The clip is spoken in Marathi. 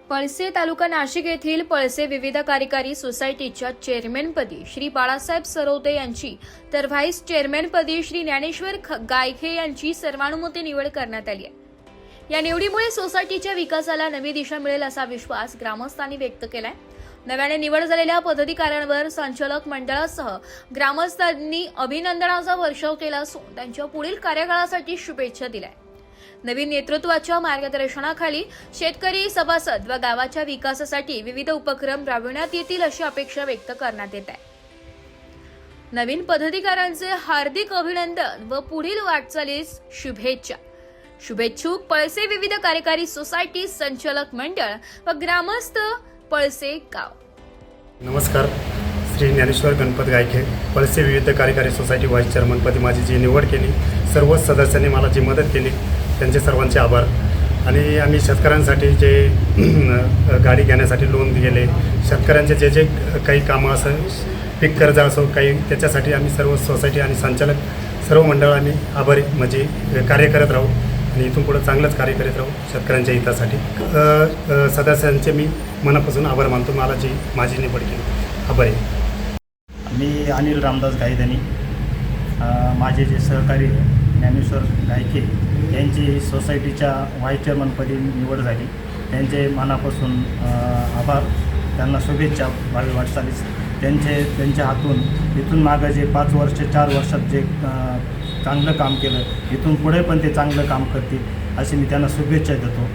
पळसे तालुका नाशिक येथील पळसे विविध कार्यकारी सोसायटीच्या चेअरमनपदी श्री बाळासाहेब सरवते यांची तर व्हाईस चेअरमनपदी श्री ज्ञानेश्वर गायखे यांची सर्वानुमते निवड करण्यात आली आहे। या निवडीमुळे सोसायटीच्या विकासाला नवी दिशा मिळेल असा विश्वास ग्रामस्थांनी व्यक्त केलाय। नव्याने निवड झालेल्या पदाधिकाऱ्यांवर संचालक मंडळासह ग्रामस्थांनी अभिनंदनाचा वर्षाव केला असून त्यांच्या पुढील कार्यकाळासाठी शुभेच्छा दिल्या। नवीन नेतृत्वाच्या मार्गदर्शनाखाली शेतकरी सभासद व गावाच्या विकासासाठी विविध उपक्रम राबविण्यात येतील अशी अपेक्षा व्यक्त करण्यात येत आहे। नवीन पदाधिकाऱ्यांचे हार्दिक अभिनंदन व पुढील वाटचालीस शुभेच्छा। शुभेच्छुक पळसे विविध कार्यकारी सोसायटी संचालक मंडळ व ग्रामस्थ पळसे गाव। नमस्कार। श्री ज्ञानेश्वर गणपत गायखे पळसे विविध कार्यकारी सोसायटी व्हाईस चेअरमनपदी माझी जी निवड केली, सर्व सदस्यांनी मला जी मदत केली त्यांचे सर्वांचे आभार। आणि आम्ही शेतकऱ्यांसाठी जे गाडी घेण्यासाठी लोन दिले, शेतकऱ्यांचे जे जे काही कामं असं पीक कर्ज असो काही, त्याच्यासाठी आम्ही सर्व सोसायटी आणि संचालक सर्व मंडळांनी आभारी म्हणजे कार्य करत राहू आणि इथून पुढे चांगलंच कार्य करीत राहू शेतकऱ्यांच्या हितासाठी। सदस्यांचे मी मनापासून आभार मानतो, मला जी माझी निवड केली आभारी। मी अनिल रामदास गायधनी, माझे जे सहकारी ज्ञानेश्वर गायके यांची सोसायटीच्या व्हाईस चेअरमनपदी निवड झाली, त्यांचे मनापासून आभार, त्यांना शुभेच्छा भावी वाटचालीस। त्यांच्या हातून इथून मागं जे 5 वर्ष 4 वर्षात जे चांगलं काम केलं, इथून पुढे पण ते चांगलं काम करतील अशी मी त्यांना शुभेच्छा देतो।